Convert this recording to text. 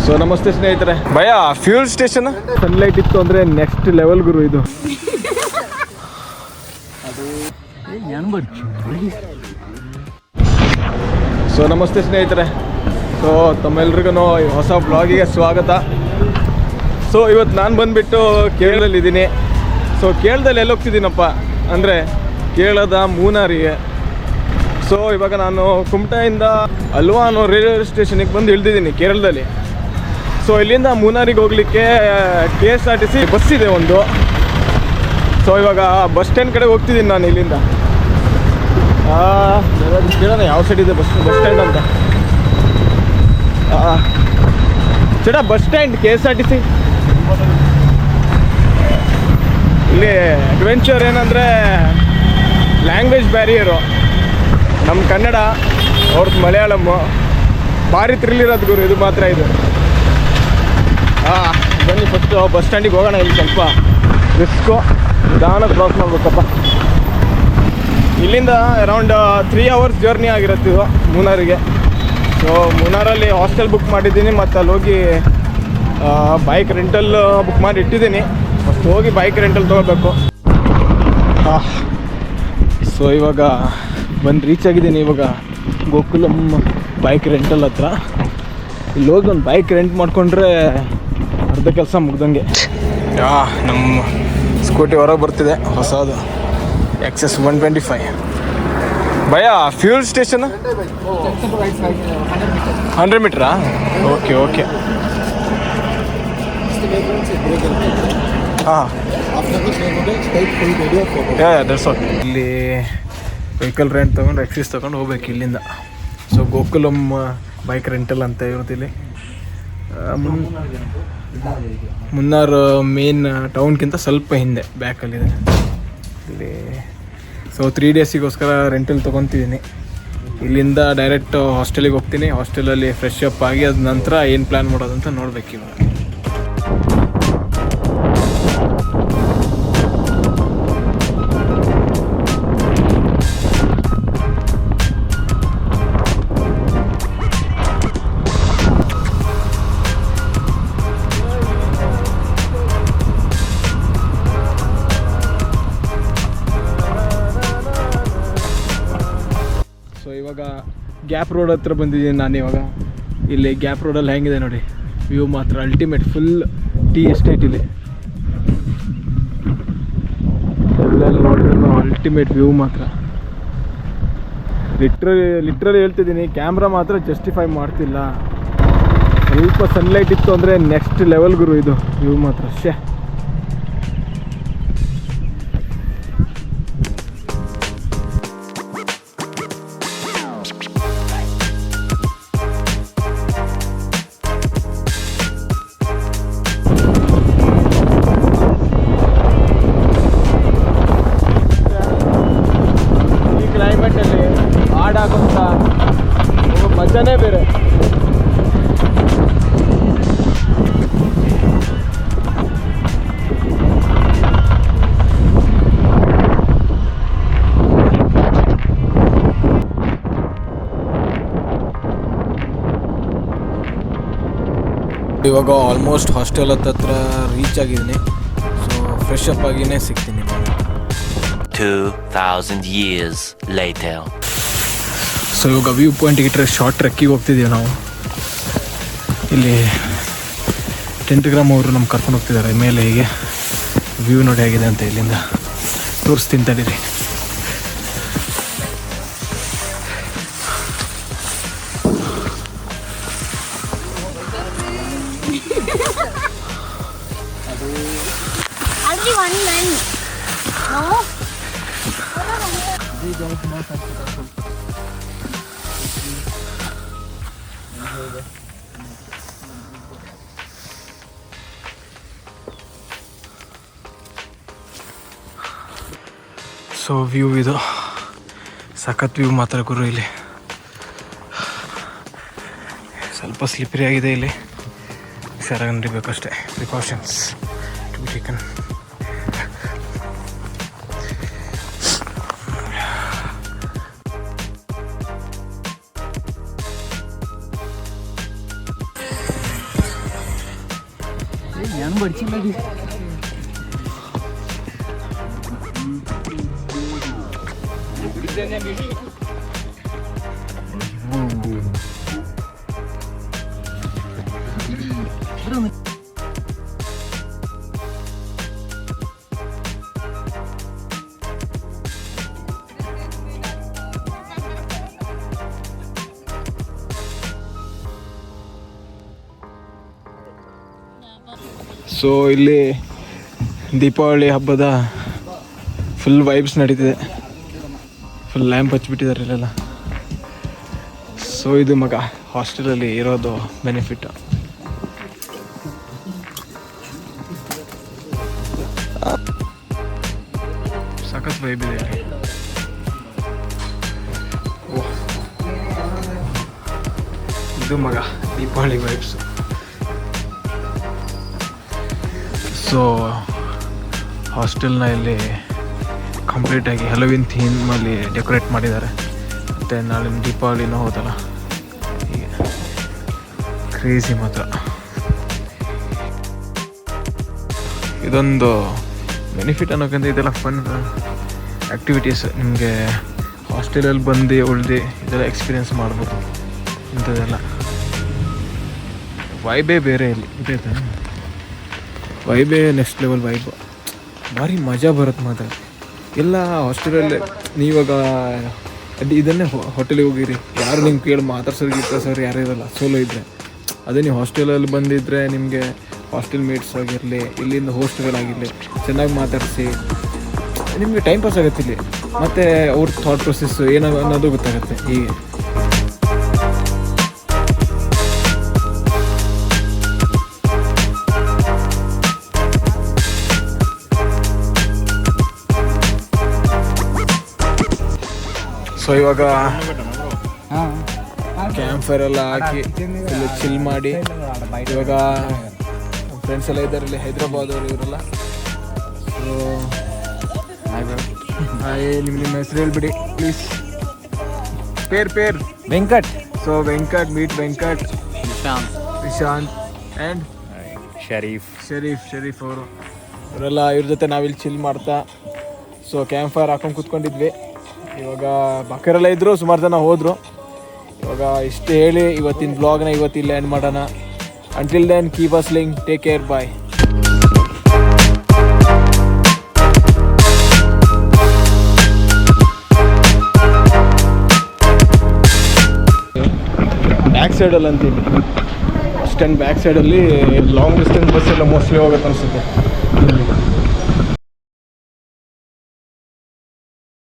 So ನಮಸ್ತೆ ಸ್ನೇಹಿತರೆ. ಭಯ ಫ್ಯೂಲ್ ಸ್ಟೇಷನ್ ಸನ್ಲೈಟ್ ಇತ್ತು ಅಂದರೆ ನೆಕ್ಸ್ಟ್ ಲೆವೆಲ್ ಗುರು ಇದು. ಸೊ ನಮಸ್ತೆ ಸ್ನೇಹಿತರೆ. ಸೊ ತಮ್ಮೆಲ್ರಿಗೂ ಹೊಸ ಬ್ಲಾಗಿಗೆ ಸ್ವಾಗತ. ಸೊ ಇವತ್ತು ನಾನು ಬಂದುಬಿಟ್ಟು ಕೇರಳದಲ್ಲಿದ್ದೀನಿ. ಸೊ ಕೇರಳದಲ್ಲಿ ಎಲ್ಲಿ ಹೋಗ್ತಿದ್ದೀನಪ್ಪ ಅಂದರೆ ಕೇರಳದ ಮೂನಾರಿಗೆ. ಸೊ ಇವಾಗ ನಾನು ಕುಮಟಾಯಿಂದ ಅಲ್ವಾ ಅನ್ನೋ ರೈಲ್ವೆ ಸ್ಟೇಷನಿಗೆ ಬಂದು ಇಳಿದಿದ್ದೀನಿ ಕೇರಳದಲ್ಲಿ. ಸೊ ಇಲ್ಲಿಂದ ಮೂನಾರಿಗೆ ಹೋಗಲಿಕ್ಕೆ KSRTC ಬಸ್ ಇದೆ ಒಂದು. ಸೊ ಇವಾಗ ಬಸ್ ಸ್ಟ್ಯಾಂಡ್ ಕಡೆ ಹೋಗ್ತಿದ್ದೀನಿ ನಾನು ಇಲ್ಲಿಂದ. ಕೇಳೋಣ ಯಾವ ಸೈಡ್ ಇದೆ ಬಸ್ ಸ್ಟ್ಯಾಂಡ್ ಅಂತ. ಚಡ ಬಸ್ ಸ್ಟ್ಯಾಂಡ್ KSRTC. ಇಲ್ಲಿ ಅಡ್ವೆಂಚರ್ ಏನಂದರೆ ಲ್ಯಾಂಗ್ವೇಜ್ ಬ್ಯಾರಿಯರು. ನಮ್ಮ ಕನ್ನಡ ಅವ್ರದ್ದು ಮಲಯಾಳಮ್ಮು. ಭಾರಿ ಥ್ರಿಲ್ ಇರೋದು ಗುರು ಇದು ಮಾತ್ರ ಇದು. ಬನ್ನಿ ಫಸ್ಟು ಬಸ್ ಸ್ಟ್ಯಾಂಡಿಗೆ ಹೋಗೋಣ. ಇಲ್ಲಿ ಸ್ವಲ್ಪ ರಿಸ್ಕು, ನಿಧಾನ ಕ್ರಾಸ್ ಮಾಡಬೇಕಪ್ಪ. ಇಲ್ಲಿಂದ ಅರೌಂಡ್ 3 hours ಜರ್ನಿ ಆಗಿರುತ್ತೆ ಇದು ಮೂನಾರಿಗೆ. ಸೊ ಮೂನಾರಲ್ಲಿ ಹಾಸ್ಟೆಲ್ ಬುಕ್ ಮಾಡಿದ್ದೀನಿ, ಮತ್ತು ಅಲ್ಲಿ ಹೋಗಿ ಬೈಕ್ ರೆಂಟಲ್ ಬುಕ್ ಮಾಡಿ ಇಟ್ಟಿದ್ದೀನಿ. ಫಸ್ಟ್ ಹೋಗಿ ಬೈಕ್ ರೆಂಟಲ್ ತೊಗೋಬೇಕು. ಸೊ ಇವಾಗ ಬಂದು ರೀಚ್ ಆಗಿದ್ದೀನಿ. ಇವಾಗ ಗೋಕುಲಂ ಬೈಕ್ ರೆಂಟಲ್ ಹತ್ರ. ಇಲ್ಲಿ ಹೋಗಿ ಒಂದು ಬೈಕ್ ರೆಂಟ್ ಮಾಡಿಕೊಂಡ್ರೆ ಅರ್ಧ ಕೆಲಸ ಮುಗ್ದಂಗೆ. ನಮ್ಮ ಸ್ಕೂಟಿ ಹೊರಗೆ ಬರ್ತಿದೆ ಹೊಸದು XS 125. ಭಯ ಫ್ಯೂಲ್ ಸ್ಟೇಷನ್ 100 ಮೀಟ್ರಾ? Okay okay. ಹಾಂ ದಟ್ಸ್ ಆಲ್. ಇಲ್ಲಿ ವೆಹಿಕಲ್ ರೆಂಟ್ ತೊಗೊಂಡು ಎಕ್ಸಿಸ್ ತೊಗೊಂಡು ಹೋಗ್ಬೇಕು ಇಲ್ಲಿಂದ. ಸೊ ಗೋಕುಲಂ ಬೈಕ್ ರೆಂಟಲ್ ಅಂತ ಇರೋದಿಲ್ಲಿ. ಮುನ್ನಾರ್ ಮೇನ್ ಟೌನ್ಗಿಂತ ಸ್ವಲ್ಪ ಹಿಂದೆ ಬ್ಯಾಕಲ್ಲಿದೆ ಇಲ್ಲಿ. ಸೊ 3 daysಗೋಸ್ಕರ ರೆಂಟಲ್ ತೊಗೊತಿದ್ದೀನಿ. ಇಲ್ಲಿಂದ ಡೈರೆಕ್ಟ್ ಹಾಸ್ಟೆಲಿಗೆ ಹೋಗ್ತೀನಿ. ಹಾಸ್ಟೆಲಲ್ಲಿ ಫ್ರೆಶ್ ಅಪ್ ಆಗಿ ಅದ ನಂತರ ಏನು ಪ್ಲ್ಯಾನ್ ಮಾಡೋದಂತ ನೋಡ್ಬೇಕು ಇವಾಗ. ಇವಾಗ ಗ್ಯಾಪ್ ರೋಡ್ ಹತ್ರ ಬಂದಿದ್ದೀನಿ ನಾನು ಇವಾಗ. ಇಲ್ಲಿ ಗ್ಯಾಪ್ ರೋಡಲ್ಲಿ ಹೆಂಗಿದೆ ನೋಡಿ ವ್ಯೂ ಮಾತ್ರ ಅಲ್ಟಿಮೇಟ್. ಫುಲ್ ಟೀ ಎಸ್ಟೇಟ್ ಇಲ್ಲಿ. ಎಲ್ಲೆಲ್ಲಿ ನೋಡಿದ್ರು ಅಲ್ಟಿಮೇಟ್ ವ್ಯೂ ಮಾತ್ರ. ಲಿಟ್ರಲಿ ಹೇಳ್ತಿದ್ದೀನಿ, ಕ್ಯಾಮ್ರಾ ಮಾತ್ರ ಜಸ್ಟಿಫೈ ಮಾಡ್ತಿಲ್ಲ. ಸ್ವಲ್ಪ ಸನ್ಲೈಟ್ ಇತ್ತು ಅಂದರೆ ನೆಕ್ಸ್ಟ್ ಲೆವೆಲ್ ಗುರು ಇದು ವ್ಯೂ ಮಾತ್ರ. ಕ್ಲೈಮೇಟಲ್ಲಿ ಹಾಡಾಕೊಂತ ಮಜಾನೇ ಬೇರೆ. ಇವಾಗ ಆಲ್ಮೋಸ್ಟ್ ಹಾಸ್ಟೆಲ್ ಹತ್ರ ರೀಚ್ ಆಗಿದ್ದೀನಿ. ಸೊ ಫ್ರೆಶ್ ಅಪ್ ಆಗಿನೇ ಸಿಗ್ತೀನಿ. 2000 years later. ಸೊ ಇವಾಗ ವ್ಯೂ ಪಾಯಿಂಟಿಗೆ ಇಟ್ಟರೆ ಶಾರ್ಟ್ ಟ್ರೆಕ್ಕಿಗೆ ಹೋಗ್ತಿದ್ದೀವಿ ನಾವು. ಇಲ್ಲಿ 10 ಗ್ರಾಮ್ ಅವರು ನಮ್ಗೆ ಕರ್ಕೊಂಡು ಹೋಗ್ತಿದ್ದಾರೆ ಮೇಲೆ. ಹೀಗೆ ವ್ಯೂ ನೋಡಿ ಹೇಗಿದೆ ಅಂತ ಇಲ್ಲಿಂದ ತೋರಿಸ್ತೀನಿ ತಡೀರಿ. ಸೊ ವ್ಯೂ ಇದು ಸಖತ್ ವ್ಯೂ ಮಾತ್ರ ಗುರು. ಇಲ್ಲಿ ಸ್ವಲ್ಪ ಸ್ಲಿಪ್ಪರಿ ಆಗಿದೆ. ಇಲ್ಲಿ ಹುಷಾರಾಗಿ ನಡಿಬೇಕಷ್ಟೇ. Precautions to be taken. ഞാൻ പഠിച്ചിട്ടുണ്ടെങ്കിൽ ಸೊ ಇಲ್ಲಿ ದೀಪಾವಳಿ ಹಬ್ಬದ ಫುಲ್ ವೈಬ್ಸ್ ನಡೀತಿದೆ. ಫುಲ್ ಲ್ಯಾಂಪ್ ಹಚ್ಬಿಟ್ಟಿದ್ದಾರೆ ಇಲ್ಲೆಲ್ಲ. ಸೊ ಇದು ಮಗ ಹಾಸ್ಟೆಲಲ್ಲಿ ಇರೋದು ಬೆನಿಫಿಟ್. ಸಖತ್ ವೈಬ್ ಇದೆ ಇಲ್ಲಿ. ಓಹ್, ಇದು ಮಗ ದೀಪಾವಳಿ ವೈಬ್ಸು. ಸೊ ಹಾಸ್ಟೆಲ್ನ ಇಲ್ಲಿ ಕಂಪ್ಲೀಟಾಗಿ ಹಲವಿನ ಥೀಮಲ್ಲಿ ಡೆಕೋರೇಟ್ ಮಾಡಿದ್ದಾರೆ. ಮತ್ತು ನಾಳೆ ದೀಪಾವಳಿನೂ ಹೋದಲ್ಲ, ಹೀಗೆ ಕ್ರೇಜಿ ಮಾತ್ರ. ಇದೊಂದು ಬೆನಿಫಿಟ್ ಅನ್ನೋಕ್ಕಿಂತ ಇದೆಲ್ಲ ಫನ್ ಆ್ಯಕ್ಟಿವಿಟೀಸ್. ನಿಮಗೆ ಹಾಸ್ಟೆಲಲ್ಲಿ ಬಂದು ಉಳ್ದು ಇದೆಲ್ಲ ಎಕ್ಸ್ಪೀರಿಯೆನ್ಸ್ ಮಾಡ್ಬೋದು. ಇಂಥದ್ದೆಲ್ಲ ವೈಬೇ ಬೇರೆ ಇಲ್ಲಿ ಗೊತ್ತಾಯ್ತಾ? ವೈಬೇ ನೆಕ್ಸ್ಟ್ ಲೆವೆಲ್ ವೈಬ್. ಭಾರಿ ಮಜಾ ಬರುತ್ತೆ ಮಾತ್ರ. ಎಲ್ಲ ಹಾಸ್ಟೆಲಲ್ಲಿ ನೀವಾಗ ಇದನ್ನೇ ಹೋಟೆಲಿಗೆ ಹೋಗಿರಿ, ಯಾರು ನಿಮ್ಗೆ ಕೇಳಿ ಮಾತಾಡ್ಸೋರು ಯಾರು ಇರೋಲ್ಲ ಸೋಲೋ ಇದ್ದರೆ. ಅದೇ ನೀವು ಹಾಸ್ಟೆಲಲ್ಲಿ ಬಂದಿದ್ದರೆ ನಿಮಗೆ ಹಾಸ್ಟೆಲ್ ಮೇಟ್ಸ್ ಆಗಿರಲಿ, ಇಲ್ಲಿಂದ ಹೋಸ್ಟ್ಗಳಾಗಿರಲಿ, ಚೆನ್ನಾಗಿ ಮಾತಾಡಿಸಿ ನಿಮಗೆ ಟೈಮ್ ಪಾಸ್ ಆಗುತ್ತೆ ಇಲ್ಲಿ. ಮತ್ತು ಅವ್ರ ಥಾಟ್ ಪ್ರೊಸೆಸ್ಸು ಏನೋ ಅನ್ನೋದು ಗೊತ್ತಾಗುತ್ತೆ ಹೀಗೆ. ಸೊ ಇವಾಗ ಕ್ಯಾಂಪ್ ಫೈರ್ ಎಲ್ಲ ಹಾಕಿ ಫುಲ್ ಚಿಲ್ ಮಾಡಿ, ಇವಾಗ ಫ್ರೆಂಡ್ಸ್ ಎಲ್ಲ ಇದ್ದಾರೆ ಇಲ್ಲಿ, ಹೈದ್ರಾಬಾದ್ ಅವರು ಇವರೆಲ್ಲ. ಸೊ ನಿಮ್ಮ ಹೆಸರು ಹೇಳ್ಬಿಡಿ ಪ್ಲೀಸ್. ಪೇರ್ Venkat. So Venkat, meet Venkat, Vishant and Sharif ಅವರು ಇವರೆಲ್ಲ. ಇವ್ರ ಜೊತೆ ನಾವಿಲ್ಲಿ ಚಿಲ್ ಮಾಡ್ತಾ ಸೊ ಕ್ಯಾಂಪ್ ಫೈರ್ ಹಾಕೊಂಡು ಕೂತ್ಕೊಂಡಿದ್ವಿ. ಇವಾಗ ಬಾಕರೆಲ್ಲ ಇದ್ದರು, ಸುಮಾರು ಜನ ಹೋದರು. ಇವಾಗ ಇಷ್ಟು ಹೇಳಿ ಇವತ್ತಿನ ಬ್ಲಾಗ್ನ ಇವತ್ತಿಲ್ಲ ಎಂಡ್ ಮಾಡೋಣ. Until then keep hustling, take care, bye. Back ಸೈಡಲ್ಲಿ ಅಂತೀನಿ, ಬಸ್ ಸ್ಟ್ಯಾಂಡ್ ಬ್ಯಾಕ್ ಸೈಡಲ್ಲಿ ಲಾಂಗ್ ಡಿಸ್ಟೆನ್ಸ್ ಬಸ್ ಎಲ್ಲ ಮೋಸ್ಟ್ಲಿ ಹೋಗುತ್ತೆ ಅನಿಸುತ್ತೆ.